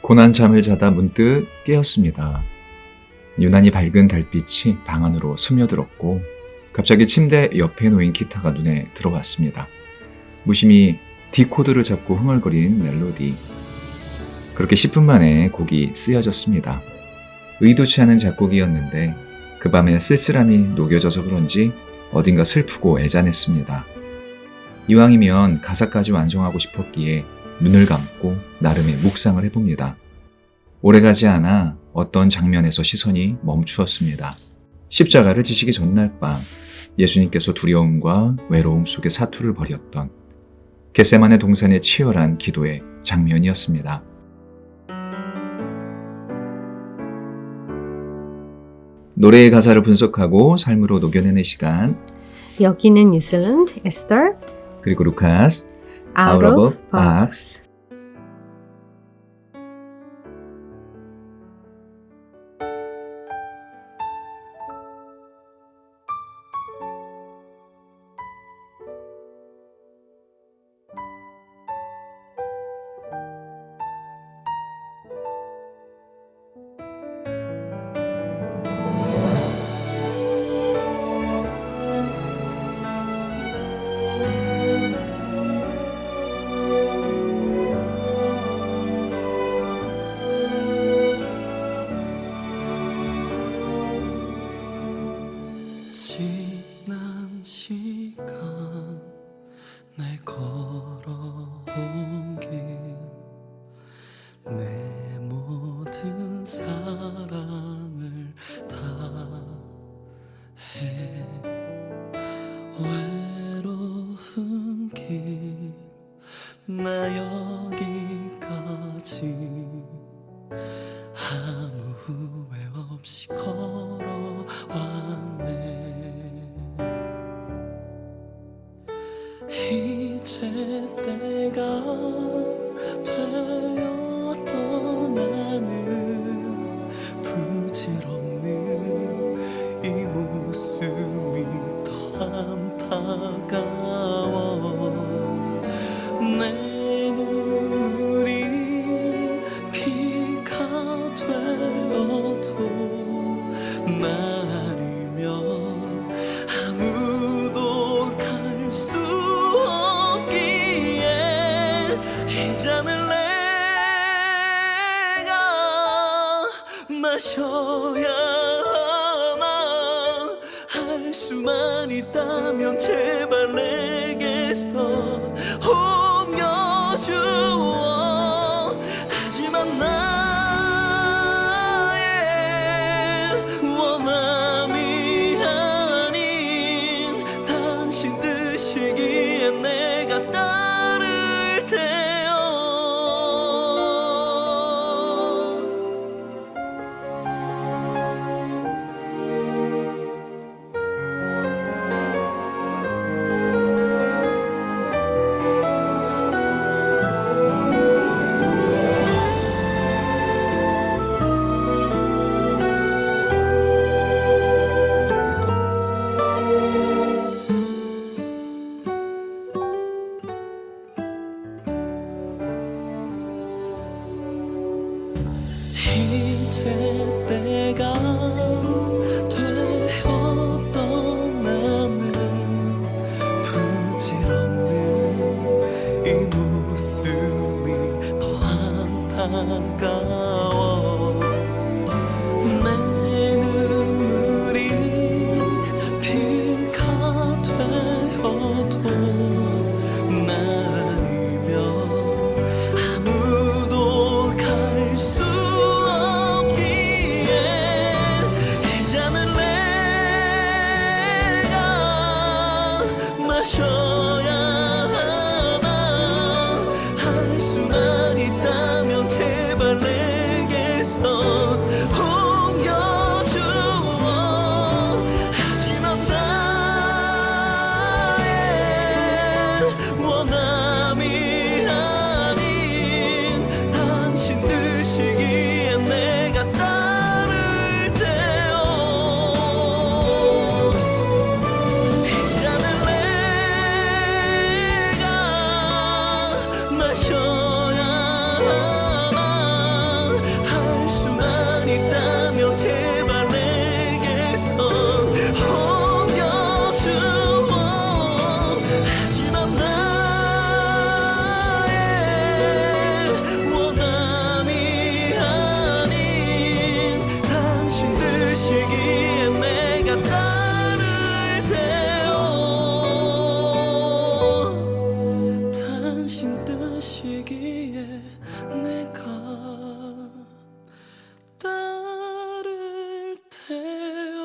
고난 잠을 자다 문득 깨었습니다. 유난히 밝은 달빛이 방 안으로 스며들었고 갑자기 침대 옆에 놓인 기타가 눈에 들어왔습니다. 무심히 D 코드를 잡고 흥얼거린 멜로디. 그렇게 10분 만에 곡이 쓰여졌습니다. 의도치 않은 작곡이었는데 그 밤에 쓸쓸함이 녹여져서 그런지 어딘가 슬프고 애잔했습니다. 이왕이면 가사까지 완성하고 싶었기에 눈을 감고 나름의 묵상을 해봅니다. 오래가지 않아 어떤 장면에서 시선이 멈추었습니다. 십자가를 지시기 전날 밤 예수님께서 두려움과 외로움 속에 사투를 벌였던 겟세마네 동산의 치열한 기도의 장면이었습니다. 노래의 가사를 분석하고 삶으로 녹여내는 시간. 여기는 뉴질랜드 에스더 그리고 루카스 Out of Box. 지난 시간 날 걸어온 길 내 모든 사랑을 다해 외로운 길 나 여기까지 아무 후회 없이 걸어왔네. 이제 때가 되었던 나는 부질없는 이 모습이 더 안타까워. 내 눈물이 피가 되어도 나 아니면 아무도 갈 수 없기에 이 잔을 내가 마셔야 하나. 할 수만 있다면 제발 내게서 옮겨주어. 하지만 나의 원함이 아닌 당신 뜻이기에 내가 따를 테요. 이제 때가 되었던 나는 부질없는 이 모습이 더 안타까워. 내 눈물이 피가 되어도 나 아니면 아무도 갈 수 마셔야 하나. 할 수만 있다면 제발 내 힘든 시기에 내가 따를 테요.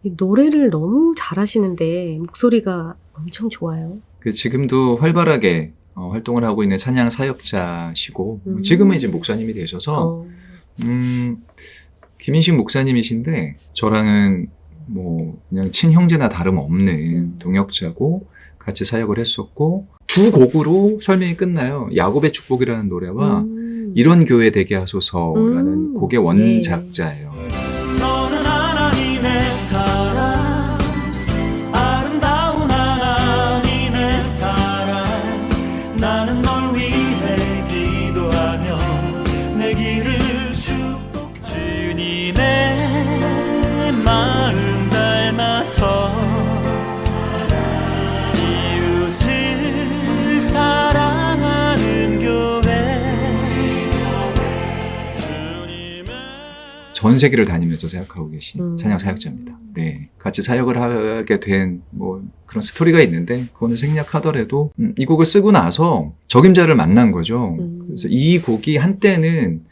이 노래를 너무 잘하시는데 목소리가 엄청 좋아요. 지금도 활발하게 활동을 하고 있는 찬양 사역자시고 지금은 이제 목사님이 되셔서 김인식 목사님이신데 저랑은 뭐 그냥 친형제나 다름없는 동역자고 같이 사역을 했었고 두 곡으로 설명이 끝나요. 야곱의 축복이라는 노래와 이런 교회 되게 하소서라는 곡의 원작자예요. 너는 하나님의 사랑, 아름다운 하나님의 사랑. 나는 널 위해 기도하며 내 길을 축복. 주님의 마음 닮아서 이웃을 사랑하는 교회. 주님의 전 세계를 다니면서 사역하고 계신 찬양 사역자입니다. 네, 같이 사역을 하게 된 뭐 그런 스토리가 있는데 그거는 생략하더라도 이 곡을 쓰고 나서 적임자를 만난 거죠. 그래서 이 곡이 한때는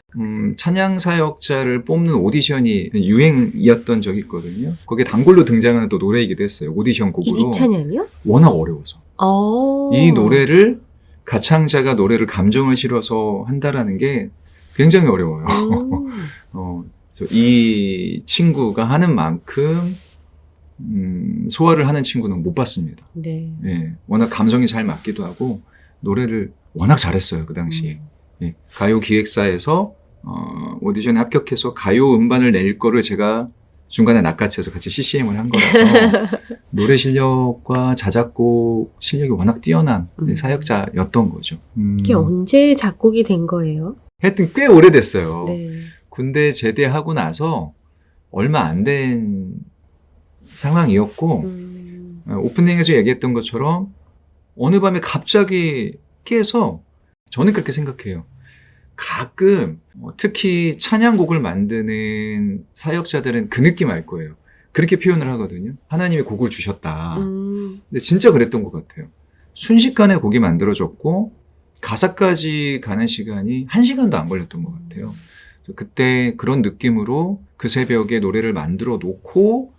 찬양 사역자를 뽑는 오디션이 유행이었던 적이 있거든요. 거기에 단골로 등장하는 또 노래이기도 했어요. 오디션 곡으로. 이 찬양이요? 워낙 어려워서. 어. 이 노래를 가창자가 노래를 감정을 실어서 한다라는 게 굉장히 어려워요. 그래서 이 친구가 하는 만큼 소화를 하는 친구는 못 봤습니다. 네. 예, 워낙 감성이 잘 맞기도 하고 노래를 워낙 잘했어요 그 당시에. 예, 가요 기획사에서 오디션에 합격해서 가요 음반을 낼 거를 제가 중간에 낚아채서 같이 CCM을 한 거라서 노래 실력과 자작곡 실력이 워낙 뛰어난 사역자였던 거죠. 이게 언제 작곡이 된 거예요? 하여튼 꽤 오래됐어요. 네. 군대 제대하고 나서 얼마 안 된 상황이었고 오프닝에서 얘기했던 것처럼 어느 밤에 갑자기 깨서 저는 그렇게 생각해요. 가끔 특히 찬양곡을 만드는 사역자들은 그 느낌 알 거예요. 그렇게 표현을 하거든요. 하나님이 곡을 주셨다. 근데 진짜 그랬던 것 같아요. 순식간에 곡이 만들어졌고 가사까지 가는 시간이 1시간도 안 걸렸던 것 같아요. 그때 그런 느낌으로 그 새벽에 노래를 만들어 놓고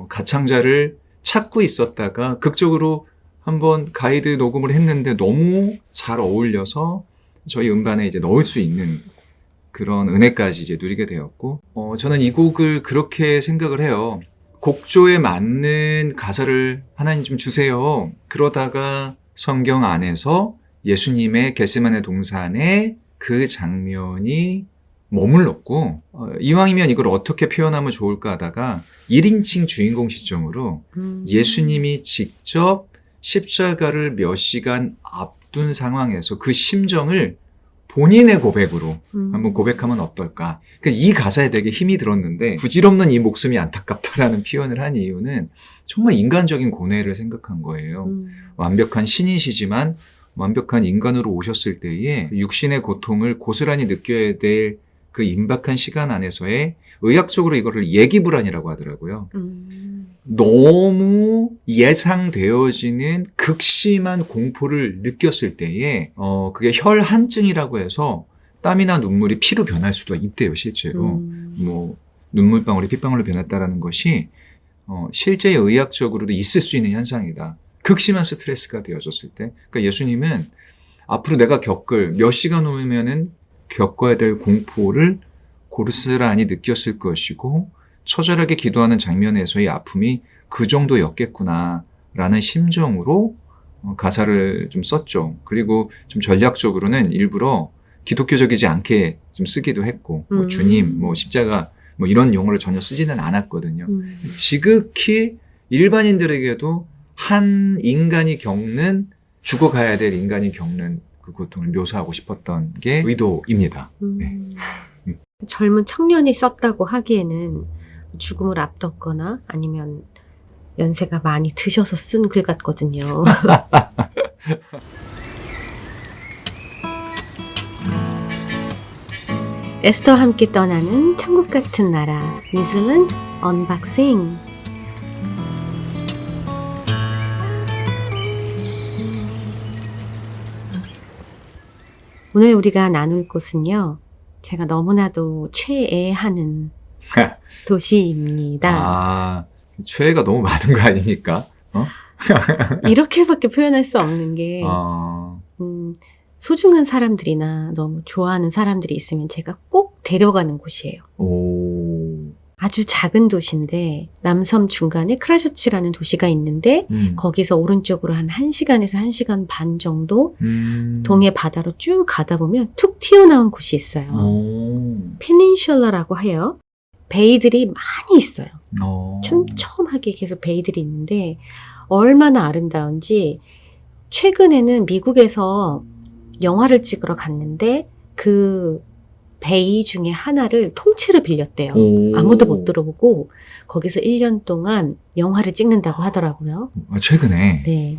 가창자를 찾고 있었다가 극적으로 한번 가이드 녹음을 했는데 너무 잘 어울려서 저희 음반에 이제 넣을 수 있는 그런 은혜까지 이제 누리게 되었고, 저는 이 곡을 그렇게 생각을 해요. 곡조에 맞는 가사를 하나님 좀 주세요. 그러다가 성경 안에서 예수님의 겟세마네 동산에 그 장면이 머물렀고, 이왕이면 이걸 어떻게 표현하면 좋을까 하다가 1인칭 주인공 시점으로 예수님이 직접 십자가를 몇 시간 앞둔 상황에서 그 심정을 본인의 고백으로 한번 고백하면 어떨까. 그러니까 이 가사에 되게 힘이 들었는데 부질없는 이 목숨이 안타깝다라는 표현을 한 이유는 정말 인간적인 고뇌를 생각한 거예요. 완벽한 신이시지만 완벽한 인간으로 오셨을 때에 육신의 고통을 고스란히 느껴야 될 그 임박한 시간 안에서의 의학적으로 이거를 예기불안이라고 하더라고요. 너무 예상되어지는 극심한 공포를 느꼈을 때에 그게 혈한증이라고 해서 땀이나 눈물이 피로 변할 수도 있대요, 실제로. 뭐 눈물방울이 핏방울로 변했다라는 것이 실제 의학적으로도 있을 수 있는 현상이다. 극심한 스트레스가 되어졌을 때. 그러니까 예수님은 앞으로 내가 겪을 몇 시간 후면은 겪어야 될 공포를 고스란히 느꼈을 것이고 처절하게 기도하는 장면에서의 아픔이 그 정도였겠구나라는 심정으로 가사를 좀 썼죠. 그리고 좀 전략적으로는 일부러 기독교적이지 않게 좀 쓰기도 했고 뭐 주님, 뭐 십자가 뭐 이런 용어를 전혀 쓰지는 않았거든요. 지극히 일반인들에게도 한 인간이 겪는 죽어가야 될 인간이 겪는 그 고통을 묘사하고 싶었던 게 의도입니다. 네. 젊은 청년이 썼다고 하기에는 죽음을 앞뒀거나 아니면 연세가 많이 드셔서 쓴 글 같거든요. 에스터와 함께 떠나는 천국 같은 나라 뉴질랜드 언박싱. 오늘 우리가 나눌 곳은요, 제가 너무나도 최애하는 도시입니다. 아, 최애가 너무 많은 거 아닙니까? 이렇게밖에 표현할 수 없는 게 소중한 사람들이나 너무 좋아하는 사람들이 있으면 제가 꼭 데려가는 곳이에요. 오. 아주 작은 도시인데 남섬 중간에 크라셔츠라는 도시가 있는데 거기서 오른쪽으로 한 1시간에서 1시간 반 정도 동해 바다로 쭉 가다 보면 툭 튀어나온 곳이 있어요. 페닌슐라라고 해요. 베이들이 많이 있어요. 촘촘하게 계속 베이들이 있는데 얼마나 아름다운지 최근에는 미국에서 영화를 찍으러 갔는데 그 베이 중에 하나를 통째로 빌렸대요. 아무도 못 들어보고 거기서 1년 동안 영화를 찍는다고 하더라고요. 최근에? 네.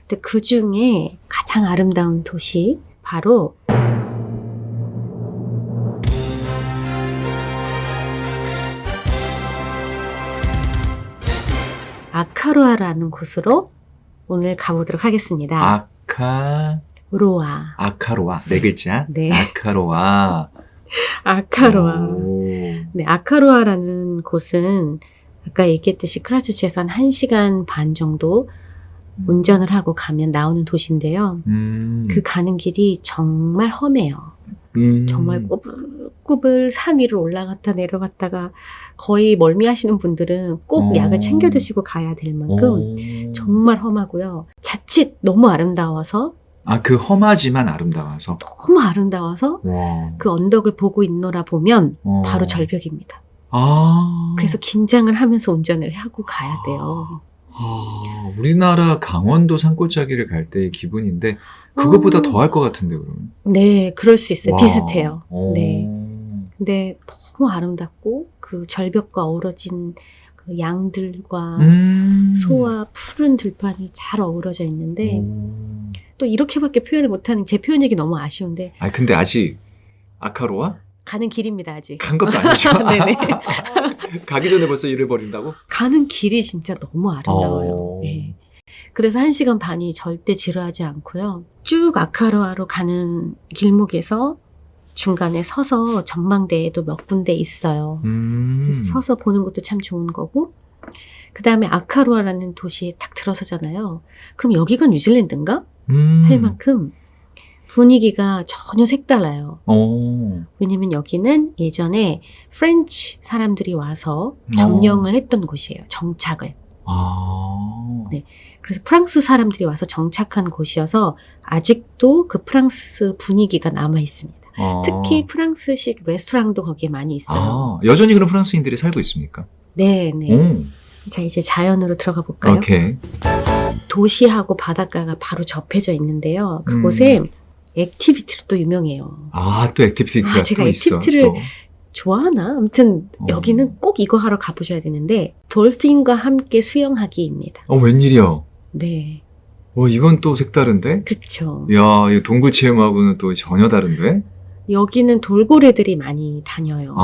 근데 그 중에 가장 아름다운 도시 바로 아카루아라는 곳으로 오늘 가보도록 하겠습니다. 아카로아. 네 글자? 네. 아카로아. 네, 아카루아라는 곳은 아까 얘기했듯이 크라이스트처치에서 한 1시간 반 정도 운전을 하고 가면 나오는 도시인데요. 그 가는 길이 정말 험해요. 정말 꾸불꾸불 산 위를 올라갔다 내려갔다가 거의 멀미하시는 분들은 꼭 약을 챙겨 드시고 가야 될 만큼 정말 험하고요. 자칫 너무 아름다워서 그 험하지만 아름다워서? 너무 아름다워서 그 언덕을 보고 있노라 보면 바로 절벽입니다. 그래서 긴장을 하면서 운전을 하고 가야 돼요. 우리나라 강원도 산골짜기를 갈 때의 기분인데 그것보다 더 할 것 같은데 그러면? 네, 그럴 수 있어요. 비슷해요. 네. 근데 너무 아름답고 그 절벽과 어우러진 그 양들과 소와 푸른 들판이 잘 어우러져 있는데 또 이렇게밖에 표현을 못하는 제 표현력이 너무 아쉬운데. 근데 아직 아카로아? 가는 길입니다, 아직. 간 것도 아니죠? 네네. 가기 전에 벌써 잃어버린다고? 가는 길이 진짜 너무 아름다워요. 네. 그래서 1시간 반이 절대 지루하지 않고요. 쭉 아카루아로 가는 길목에서 중간에 서서 전망대에도 몇 군데 있어요. 그래서 서서 보는 것도 참 좋은 거고, 그 다음에 아카루아라는 도시에 딱 들어서잖아요. 그럼 여기가 뉴질랜드인가? 할 만큼 분위기가 전혀 색달라요. 왜냐면 여기는 예전에 프렌치 사람들이 와서 점령을 했던 곳이에요. 정착을. 네. 그래서 프랑스 사람들이 와서 정착한 곳이어서 아직도 그 프랑스 분위기가 남아 있습니다. 특히 프랑스식 레스토랑도 거기에 많이 있어요. 여전히 그런 프랑스인들이 살고 있습니까? 네. 자, 이제 자연으로 들어가 볼까요? 오케이. 도시하고 바닷가가 바로 접해져 있는데요. 그곳에 액티비티로 또 유명해요. 또 액티비티가 제가 또 있어. 액티비티를 또. 좋아하나? 아무튼 여기는 꼭 이거 하러 가보셔야 되는데 돌핀과 함께 수영하기입니다. 웬일이야? 네. 이건 또 색다른데? 그쵸. 야, 이 동굴 체험하고는 또 전혀 다른데? 여기는 돌고래들이 많이 다녀요.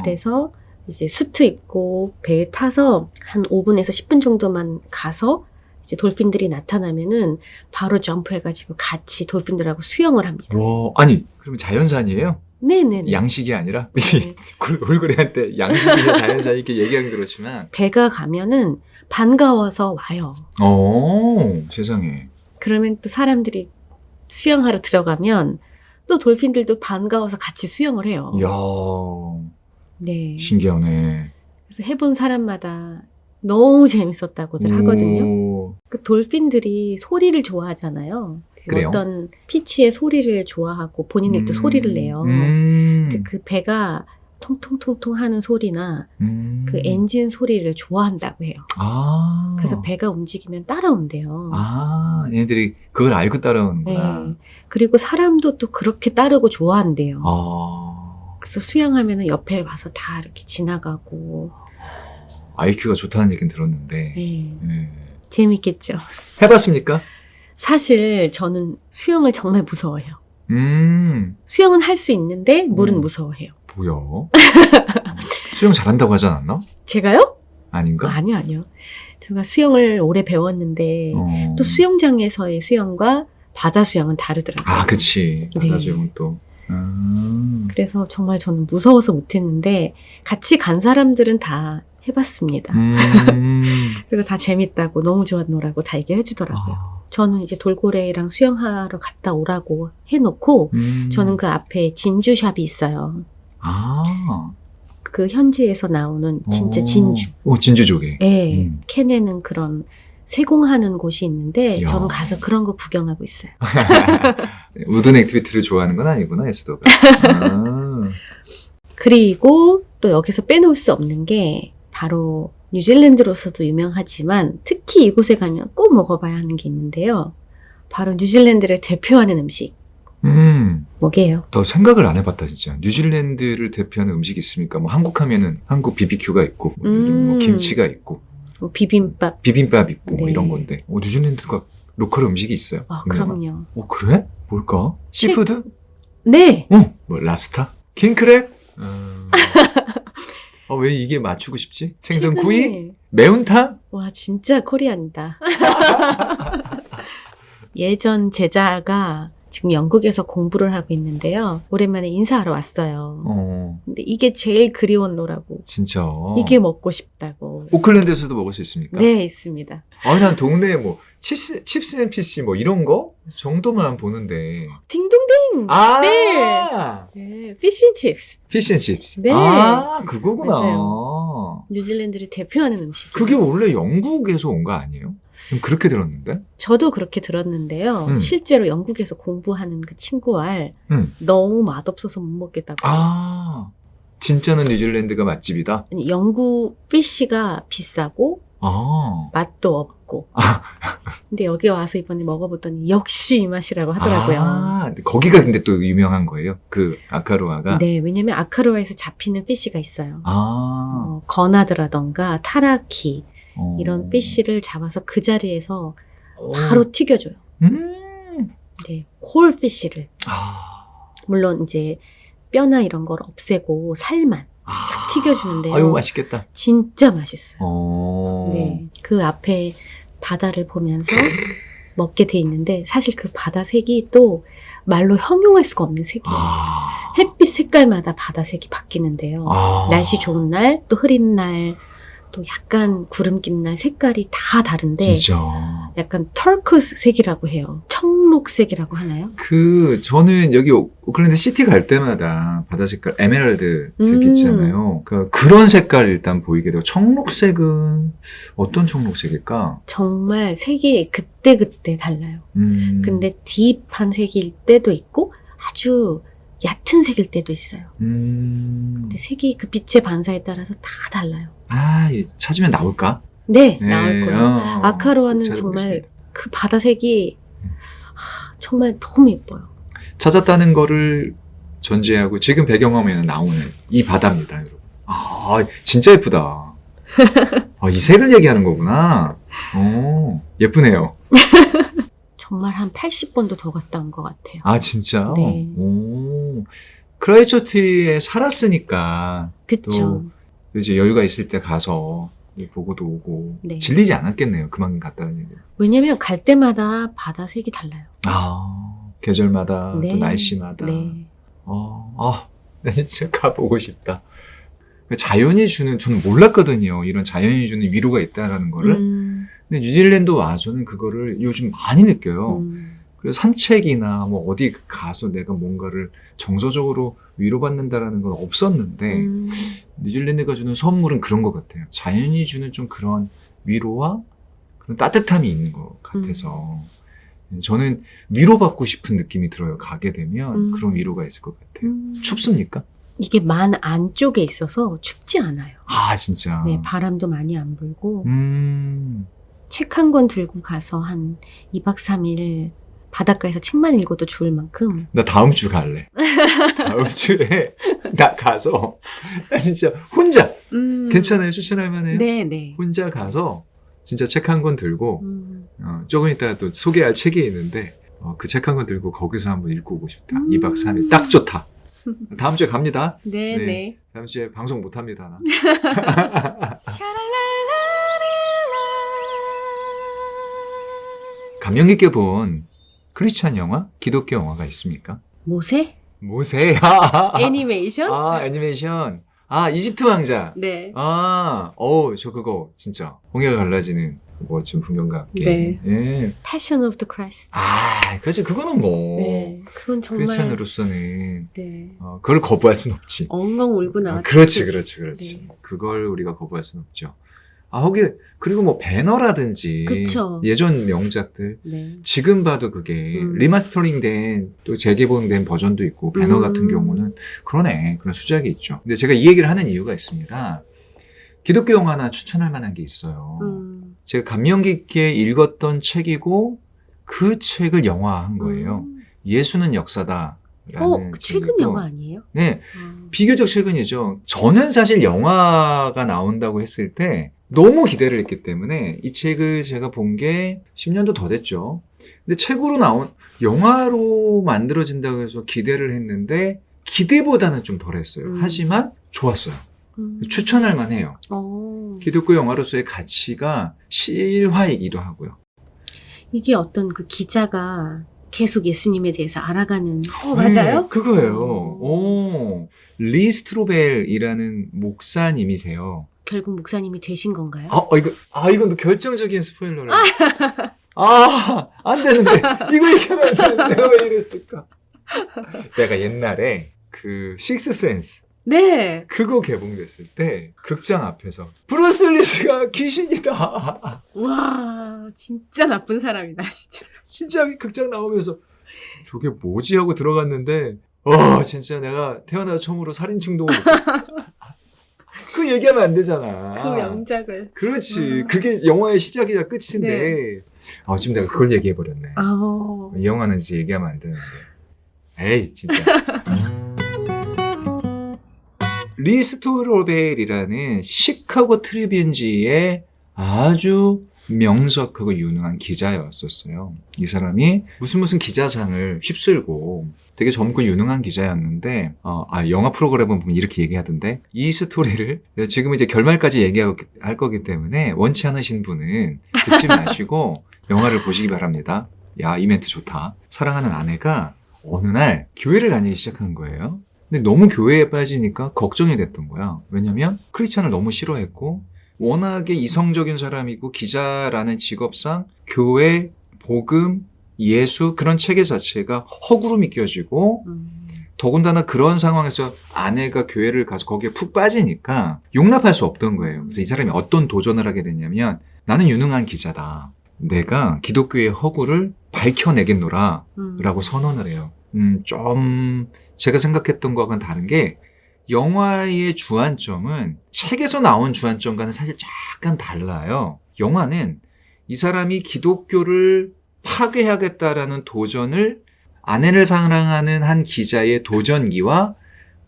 그래서 그래서 이제 수트 입고 배에 타서 한 5분에서 10분 정도만 가서 이제 돌핀들이 나타나면은 바로 점프해가지고 같이 돌핀들하고 수영을 합니다. 아니, 그러면 자연산이에요? 네네네. 양식이 아니라? 네. 돌고래한테 양식이냐 자연산 이렇게 얘기하긴 그렇지만. 배가 가면은 반가워서 와요. 세상에. 그러면 또 사람들이 수영하러 들어가면 또 돌핀들도 반가워서 같이 수영을 해요. 이야. 네. 신기하네. 그래서 해본 사람마다 너무 재밌었다고들 하거든요. 그 돌핀들이 소리를 좋아하잖아요. 그래요? 어떤 피치의 소리를 좋아하고 본인들도 소리를 내요. 그 배가 통통통통 하는 소리나 그 음. 엔진 소리를 좋아한다고 해요. 아. 그래서 배가 움직이면 따라온대요. 아, 얘네들이 그걸 알고 따라오는구나. 네. 그리고 사람도 또 그렇게 따르고 좋아한대요. 아. 그래서 수영하면은 옆에 와서 다 이렇게 지나가고. IQ가 좋다는 얘기는 들었는데. 네. 예. 재밌겠죠. 해봤습니까? 사실 저는 수영을 정말 무서워해요. 수영은 할 수 있는데 물은 무서워해요. 뭐야? 수영 잘한다고 하지 않았나? 제가요? 아닌가? 아니요. 제가 수영을 오래 배웠는데 어. 또 수영장에서의 수영과 바다 수영은 다르더라고요. 아, 그치. 바다 네. 수영은 또. 그래서 정말 저는 무서워서 못했는데 같이 간 사람들은 다 해봤습니다. 그리고 다 재밌다고 너무 좋았노라고 다 얘기해 주더라고요. 아. 저는 이제 돌고래랑 수영하러 갔다 오라고 해놓고 저는 그 앞에 진주샵이 있어요. 아. 그 현지에서 나오는 진짜 진주. 오, 진주조개. 예, 캐내는 그런 세공하는 곳이 있는데 이야. 저는 가서 그런 거 구경하고 있어요. 우든 액티비티를 좋아하는 건 아니구나, 에스더가. 아. 그리고 또 여기서 빼놓을 수 없는 게 바로 뉴질랜드로서도 유명하지만 특히 이곳에 가면 꼭 먹어봐야 하는 게 있는데요. 바로 뉴질랜드를 대표하는 음식. 뭐게요? 너 생각을 안 해봤다, 진짜. 뉴질랜드를 대표하는 음식이 있습니까? 뭐 한국 하면은 한국 BBQ가 있고, 뭐 요즘 뭐 김치가 있고, 뭐 비빔밥. 비빔밥 있고, 뭐 네. 이런 건데. 뉴질랜드가 로컬 음식이 있어요. 아, 유명한. 그럼요. 그래? 뭘까? 시푸드? 네. 뭐 랍스터? 킹크랩? 왜 이게 맞추고 싶지? 생선구이? 최근에 매운탕? 와, 진짜 코리안이다. 예전 제자가 지금 영국에서 공부를 하고 있는데요. 오랜만에 인사하러 왔어요. 근데 이게 제일 그리웠노라고. 진짜. 이게 먹고 싶다고. 오클랜드에서도 먹을 수 있습니까? 네, 있습니다. 난 동네에 뭐, 칩스 앤 피시 뭐 이런 거? 정도만 보는데. 딩동댕! 아! 네, 피쉬앤칩스. 피시 앤 칩스. 네. 그거구나. 뉴질랜드를 대표하는 음식이에요. 그게 원래 영국에서 온 거 아니에요? 좀 그렇게 들었는데? 저도 그렇게 들었는데요. 실제로 영국에서 공부하는 그 친구알 너무 맛없어서 못 먹겠다고. 진짜는 뉴질랜드가 맛집이다? 아니, 영국 피쉬가 비싸고 맛도 없고. 근데 여기 와서 이번에 먹어봤더니 역시 이 맛이라고 하더라고요. 거기가 근데 또 유명한 거예요? 그 아카루아가? 네, 왜냐면 아카루아에서 잡히는 피쉬가 있어요. 아. 거나드라던가 타라키 이런 피쉬를 잡아서 그 자리에서 바로 튀겨줘요. 네, 홀 피쉬를. 물론 이제 뼈나 이런 걸 없애고 살만 탁 튀겨주는데요. 아유, 맛있겠다. 진짜 맛있어요. 네. 그 앞에 바다를 보면서 먹게 돼 있는데 사실 그 바다 색이 또 말로 형용할 수가 없는 색이에요. 햇빛 색깔마다 바다 색이 바뀌는데요. 날씨 좋은 날, 또 흐린 날, 또 약간 구름 낀 날 색깔이 다 다른데 진짜. 약간 털크스 색이라고 해요. 청록색이라고 하나요? 저는 여기 오클랜드 시티 갈 때마다 바다 색깔, 에메랄드 색 있잖아요. 그런 색깔 일단 보이게 돼요. 청록색은 어떤 청록색일까? 정말 색이 그때그때 달라요. 근데 딥한 색일 때도 있고 아주 얕은 색일 때도 있어요. 근데 색이 그 빛의 반사에 따라서 다 달라요. 찾으면 나올까? 네, 나올 거예요. 아카루아는 정말 찾아보겠습니다. 그 바다색이 정말 너무 예뻐요. 찾았다는 거를 전제하고 지금 배경화면에 나오는 이 바다입니다, 여러분. 진짜 예쁘다. 이 색을 얘기하는 거구나. 예쁘네요. 정말 한 80번도 더 갔다 온 것 같아요. 진짜? 네. 크라이처치에 살았으니까 그쵸. 또 이제 여유가 있을 때 가서 보고도 오고 네. 질리지 않았겠네요. 그만큼 갔다는 얘기. 왜냐면 갈 때마다 바다 색이 달라요. 계절마다 네. 또 날씨마다. 네. 나 진짜 가보고 싶다. 자연이 주는, 저는 몰랐거든요. 이런 자연이 주는 위로가 있다라는 거를. 근데 뉴질랜드 와서는 그거를 요즘 많이 느껴요. 그래서 산책이나 뭐 어디 가서 내가 뭔가를 정서적으로 위로받는다라는 건 없었는데, 뉴질랜드가 주는 선물은 그런 것 같아요. 자연이 주는 좀 그런 위로와 그런 따뜻함이 있는 것 같아서. 저는 위로받고 싶은 느낌이 들어요. 가게 되면 그런 위로가 있을 것 같아요. 춥습니까? 이게 만 안쪽에 있어서 춥지 않아요. 아, 진짜. 네, 바람도 많이 안 불고 책 한 권 들고 가서 한 2박 3일 바닷가에서 책만 읽어도 좋을 만큼 나 다음 주 갈래. 다음 주에 나 가서 나 진짜 혼자 괜찮아요? 추천할 만해요? 네. 혼자 가서 진짜 책 한 권 들고 조금 이따가 또 소개할 책이 있는데 그 책 한 권 들고 거기서 한번 읽고 오고 싶다. 2박 3일 딱 좋다. 다음 주에 갑니다. 네. 다음 주에 방송 못 합니다. 나. 감명 깊게 본 크리스찬 영화, 기독교 영화가 있습니까? 모세? 모세. 애니메이션? 애니메이션. 이집트 왕자. 네. 저 그거 진짜 홍해가 갈라지는 좀 풍경과 함께. 네. 예. Passion of the Christ. 그렇지. 그거는 뭐 네. 그건 정말 크리스찬으로서는 네. 그걸 거부할 수는 없지. 엉엉 울고 나왔죠. 그렇지. 네. 그걸 우리가 거부할 수는 없죠. 거기 그리고 뭐 배너라든지 그쵸. 예전 명작들 네. 지금 봐도 그게 리마스터링된 또 재개봉된 버전도 있고 배너 같은 경우는 그러네. 그런 수작이 있죠. 근데 제가 이 얘기를 하는 이유가 있습니다. 기독교 영화나 추천할 만한 게 있어요. 제가 감명 깊게 읽었던 책이고 그 책을 영화한 거예요. 예수는 역사다. 그 최근 영화 아니에요? 네. 비교적 최근이죠. 저는 사실 영화가 나온다고 했을 때 너무 기대를 했기 때문에 이 책을 제가 본 게 10년도 더 됐죠. 근데 책으로 영화로 만들어진다고 해서 기대를 했는데 기대보다는 좀 덜 했어요. 하지만 좋았어요. 추천할 만해요. 기독교 영화로서의 가치가 실화이기도 하고요. 이게 어떤 그 기자가 계속 예수님에 대해서 알아가는 맞아요? 네, 그거예요. 리 스트로벨이라는 목사님이세요. 결국 목사님이 되신 건가요? 이건 결정적인 스포일러를. 안 되는데. 이거 얘기하면 안 되는데. 내가 왜 이랬을까? 내가 옛날에 그 식스 센스. 네. 그거 개봉됐을 때 극장 앞에서 브루스 윌리스가 귀신이다. 와, 진짜 나쁜 사람이다, 진짜. 진짜 극장 나오면서 저게 뭐지 하고 들어갔는데 진짜 내가 태어나서 처음으로 살인 충동을 느꼈어. 그 얘기하면 안 되잖아. 그 명작을. 그렇지. 그게 영화의 시작이자 끝인데. 네. 지금 내가 그걸 얘기해버렸네. 이 영화는 이제 얘기하면 안 되는데. 에이, 진짜. 리 스트로벨이라는 시카고 트리뷴지의 아주 명석하고 유능한 기자였었어요. 이 사람이 무슨 기자상을 휩쓸고 되게 젊고 유능한 기자였는데 영화 프로그램을 보면 이렇게 얘기하던데 이 스토리를 지금 이제 결말까지 얘기할 거기 때문에 원치 않으신 분은 듣지 마시고 영화를 보시기 바랍니다. 야, 이 멘트 좋다. 사랑하는 아내가 어느 날 교회를 다니기 시작한 거예요. 근데 너무 교회에 빠지니까 걱정이 됐던 거야. 왜냐면 크리스찬을 너무 싫어했고 워낙에 이성적인 사람이고 기자라는 직업상 교회, 복음, 예수 그런 체계 자체가 허구로 믿겨지고 더군다나 그런 상황에서 아내가 교회를 가서 거기에 푹 빠지니까 용납할 수 없던 거예요. 그래서 이 사람이 어떤 도전을 하게 됐냐면 나는 유능한 기자다. 내가 기독교의 허구를 밝혀내겠노라 라고 선언을 해요. 좀 제가 생각했던 거와는 다른 게 영화의 주안점은 책에서 나온 주안점과는 사실 약간 달라요. 영화는 이 사람이 기독교를 파괴하겠다라는 도전을 아내를 사랑하는 한 기자의 도전기와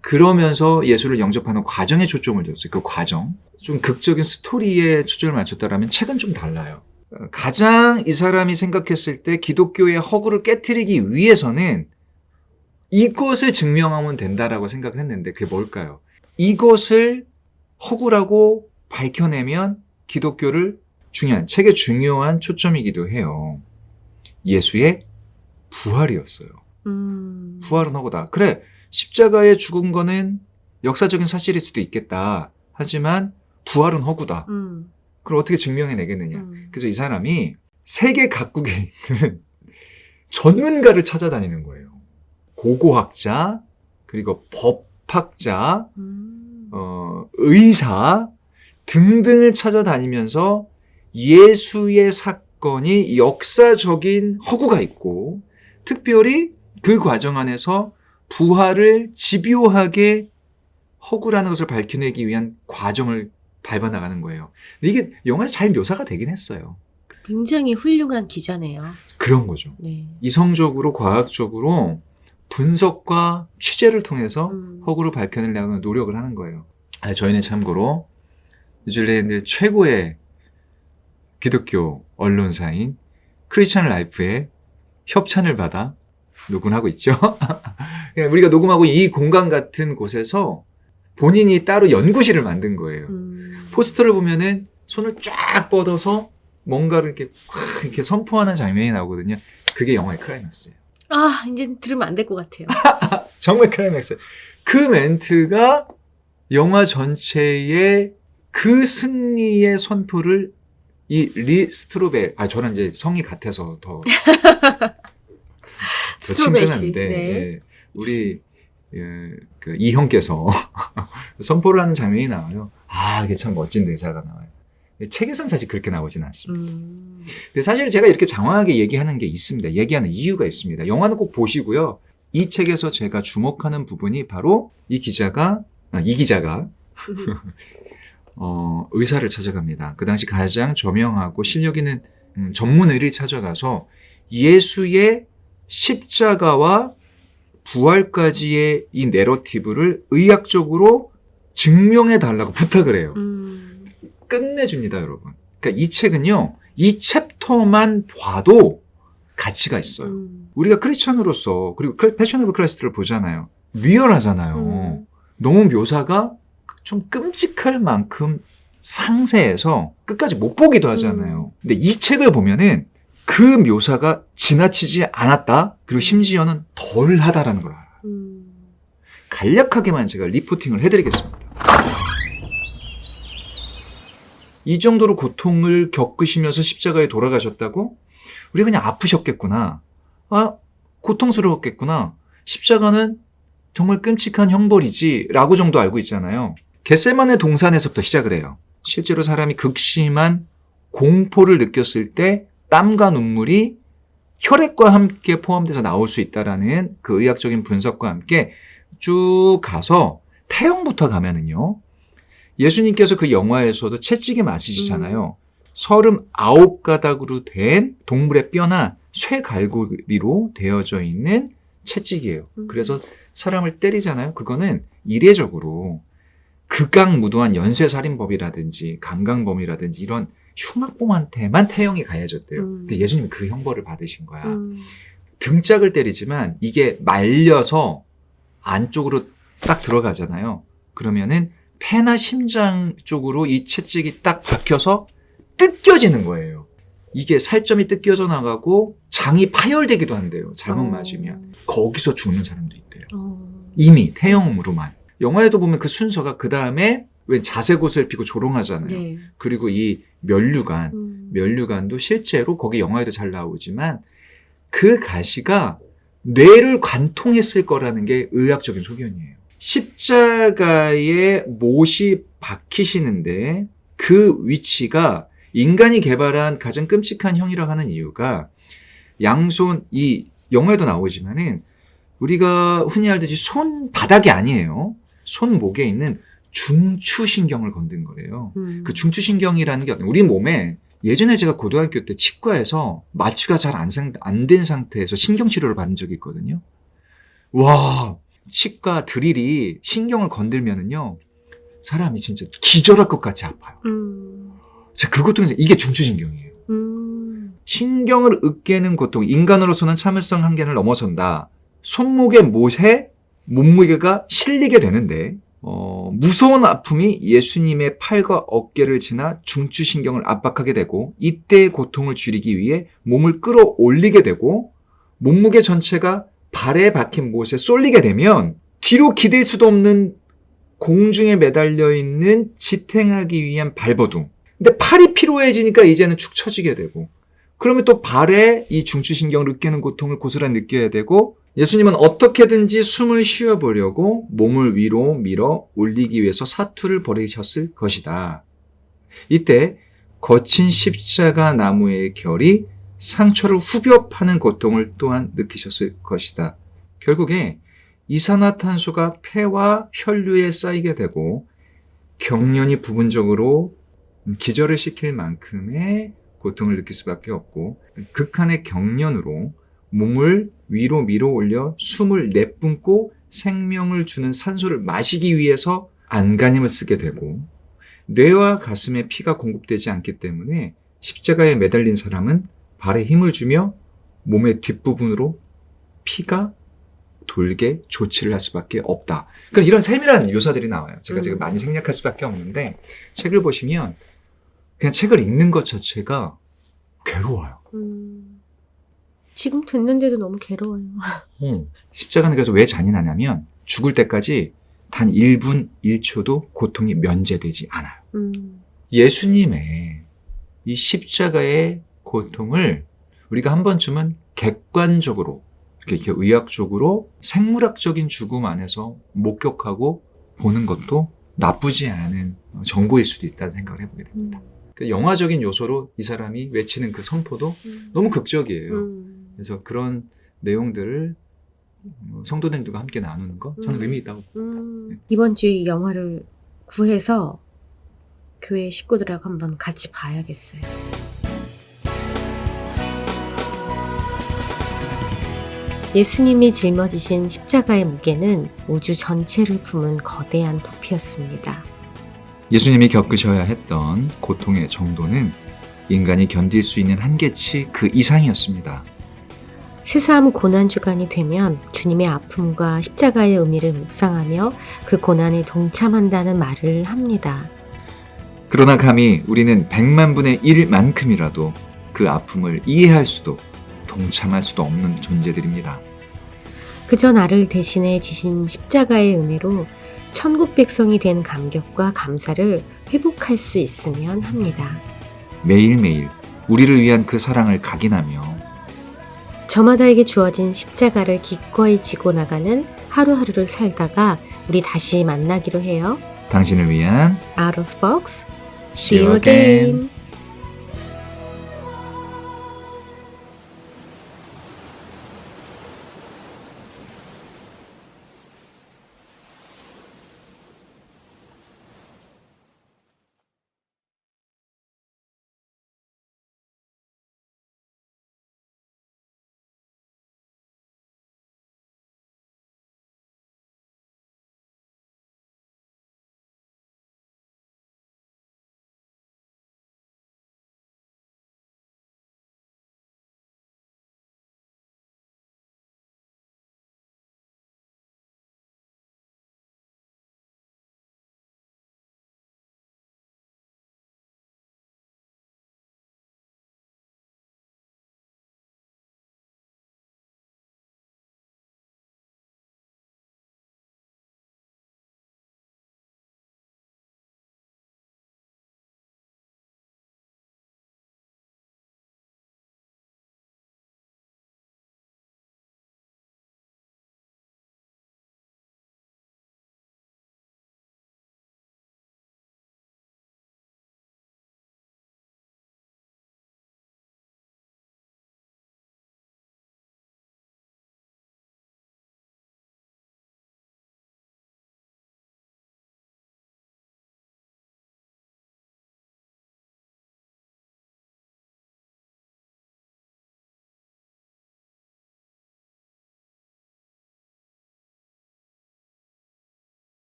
그러면서 예수를 영접하는 과정에 초점을 뒀어요. 그 과정. 좀 극적인 스토리에 초점을 맞췄다라면 책은 좀 달라요. 가장 이 사람이 생각했을 때 기독교의 허구를 깨트리기 위해서는 이것을 증명하면 된다라고 생각을 했는데 그게 뭘까요? 이것을 허구라고 밝혀내면 기독교를 책의 중요한 초점이기도 해요. 예수의 부활이었어요. 부활은 허구다. 그래, 십자가에 죽은 거는 역사적인 사실일 수도 있겠다. 하지만 부활은 허구다. 그걸 어떻게 증명해내겠느냐. 그래서 이 사람이 세계 각국에 있는 전문가를 찾아다니는 거예요. 고고학자, 그리고 법학자, 의사 등등을 찾아다니면서 예수의 사건이 역사적인 허구가 있고 특별히 그 과정 안에서 부활을 집요하게 허구라는 것을 밝혀내기 위한 과정을 밟아나가는 거예요. 근데 이게 영화에서 잘 묘사가 되긴 했어요. 굉장히 훌륭한 기자네요. 그런 거죠. 네. 이성적으로 과학적으로 분석과 취재를 통해서 허구를 밝혀내려는 노력을 하는 거예요. 저희는 참고로 뉴질랜드 최고의 기독교 언론사인 크리스천 라이프의 협찬을 받아 녹음하고 있죠. 우리가 녹음하고 이 공간 같은 곳에서 본인이 따로 연구실을 만든 거예요. 포스터를 보면은 손을 쫙 뻗어서 뭔가를 이렇게 확 이렇게 선포하는 장면이 나오거든요. 그게 영화의 클라이맥스예요. 아, 이제 들으면 안 될 것 같아요. 정말 클라이맥스. 그 멘트가 영화 전체의 그 승리의 선포를 이 리 스트로벨, 저는 이제 성이 같아서 더 스트로벨 씨. 친근한데, 네. 예, 우리 그 이형께서 선포를 하는 장면이 나와요. 이게 참 멋진 대사가 나와요. 책에선 사실 그렇게 나오진 않습니다. 근데 사실 제가 이렇게 장황하게 얘기하는 게 있습니다. 얘기하는 이유가 있습니다. 영화는 꼭 보시고요. 이 책에서 제가 주목하는 부분이 바로 이 기자가 의사를 찾아갑니다. 그 당시 가장 저명하고 실력 있는 전문의를 찾아가서 예수의 십자가와 부활까지의 이 내러티브를 의학적으로 증명해 달라고 부탁을 해요. 끝내줍니다, 여러분. 그러니까 이 책은요, 이 챕터만 봐도 가치가 있어요. 우리가 크리스천으로서, 그리고 패션 오브 크라이스트를 보잖아요. 리얼하잖아요. 너무 묘사가 좀 끔찍할 만큼 상세해서 끝까지 못 보기도 하잖아요. 근데 이 책을 보면은 그 묘사가 지나치지 않았다. 그리고 심지어는 덜 하다라는 걸 알아요. 간략하게만 제가 리포팅을 해드리겠습니다. 이 정도로 고통을 겪으시면서 십자가에 돌아가셨다고? 우리가 그냥 아프셨겠구나. 고통스러웠겠구나. 십자가는 정말 끔찍한 형벌이지 라고 정도 알고 있잖아요. 겟세마네 동산에서부터 시작을 해요. 실제로 사람이 극심한 공포를 느꼈을 때 땀과 눈물이 혈액과 함께 포함돼서 나올 수 있다라는 그 의학적인 분석과 함께 쭉 가서 태형부터 가면은요. 예수님께서 그 영화에서도 채찍에 맞으시잖아요. 39가닥으로 된 동물의 뼈나 쇠 갈고리로 되어져 있는 채찍이에요. 그래서 사람을 때리잖아요. 그거는 이례적으로 극악무도한 연쇄살인범이라든지 강간범이라든지 이런 흉악범한테만 태형이 가해졌대요. 근데 예수님은 그 형벌을 받으신 거야. 등짝을 때리지만 이게 말려서 안쪽으로 딱 들어가잖아요. 그러면은 폐나 심장 쪽으로 이 채찍이 딱 박혀서 뜯겨지는 거예요. 이게 살점이 뜯겨져 나가고 장이 파열되기도 한대요. 잘못 맞으면. 거기서 죽는 사람도 있대요. 이미 태형으로만. 영화에도 보면 그 순서가 그 다음에 왜 자색옷을 입고 조롱하잖아요. 네. 그리고 이 면류관도 실제로 거기 영화에도 잘 나오지만 그 가시가 뇌를 관통했을 거라는 게 의학적인 소견이에요. 십자가에 못이 박히시는데 그 위치가 인간이 개발한 가장 끔찍한 형이라고 하는 이유가 양손, 이 영화에도 나오지만은 우리가 흔히 알듯이 손바닥이 아니에요. 손목에 있는 중추신경을 건든 거래요. 그 중추신경이라는 게 우리 몸에 예전에 제가 고등학교 때 치과에서 마취가 잘 안 된 상태에서 신경치료를 받은 적이 있거든요. 와, 치과 드릴이 신경을 건들면은요, 사람이 진짜 기절할 것 같이 아파요. 제가 그것도 이게 중추신경이에요. 신경을 으깨는 고통, 인간으로서는 참을성 한계를 넘어선다. 손목의 못에 몸무게가 실리게 되는데 무서운 아픔이 예수님의 팔과 어깨를 지나 중추신경을 압박하게 되고 이때의 고통을 줄이기 위해 몸을 끌어올리게 되고 몸무게 전체가 발에 박힌 못에 쏠리게 되면 뒤로 기댈 수도 없는 공중에 매달려 있는 지탱하기 위한 발버둥. 근데 팔이 피로해지니까 이제는 축 처지게 되고 그러면 또 발에 이 중추신경을 으깨는 고통을 고스란히 느껴야 되고 예수님은 어떻게든지 숨을 쉬어보려고 몸을 위로 밀어 올리기 위해서 사투를 벌이셨을 것이다. 이때 거친 십자가 나무의 결이 상처를 후벼 파는 고통을 또한 느끼셨을 것이다. 결국에 이산화탄소가 폐와 혈류에 쌓이게 되고 경련이 부분적으로 기절을 시킬 만큼의 고통을 느낄 수밖에 없고, 극한의 경련으로 몸을 위로 밀어 올려 숨을 내뿜고 생명을 주는 산소를 마시기 위해서 안간힘을 쓰게 되고, 뇌와 가슴에 피가 공급되지 않기 때문에 십자가에 매달린 사람은 발에 힘을 주며 몸의 뒷부분으로 피가 돌게 조치를 할 수밖에 없다. 그러니까 이런 세밀한 묘사들이 나와요. 제가 지금 많이 생략할 수밖에 없는데, 책을 보시면 그냥 책을 읽는 것 자체가 괴로워요. 지금 듣는데도 너무 괴로워요. 십자가는 그래서 왜 잔인하냐면 죽을 때까지 단 1분 1초도 고통이 면제되지 않아요. 예수님의 이 십자가의 고통을 우리가 한 번쯤은 객관적으로, 이렇게 의학적으로 생물학적인 죽음 안에서 목격하고 보는 것도 나쁘지 않은 정보일 수도 있다는 생각을 해보게 됩니다. 그 영화적인 요소로 이 사람이 외치는 그 선포도 너무 극적이에요. 그래서 그런 내용들을 성도님들과 함께 나누는 거 저는 의미 있다고 봅니다. 이번 주에 이 영화를 구해서 교회 식구들하고 한번 같이 봐야겠어요. 예수님이 짊어지신 십자가의 무게는 우주 전체를 품은 거대한 부피였습니다. 예수님이 겪으셔야 했던 고통의 정도는 인간이 견딜 수 있는 한계치 그 이상이었습니다. 새삼 고난주간이 되면 주님의 아픔과 십자가의 의미를 묵상하며 그 고난에 동참한다는 말을 합니다. 그러나 감히 우리는 100만 분의 1만큼이라도 그 아픔을 이해할 수도 동참할 수도 없는 존재들입니다. 그저 나를 대신해 지신 십자가의 은혜로 천국 백성이 된 감격과 감사를 회복할 수 있으면 합니다. 매일매일 우리를 위한 그 사랑을 각인하며 저마다에게 주어진 십자가를 기꺼이 지고 나가는 하루하루를 살다가 우리 다시 만나기로 해요. 당신을 위한 Out of box. See you again.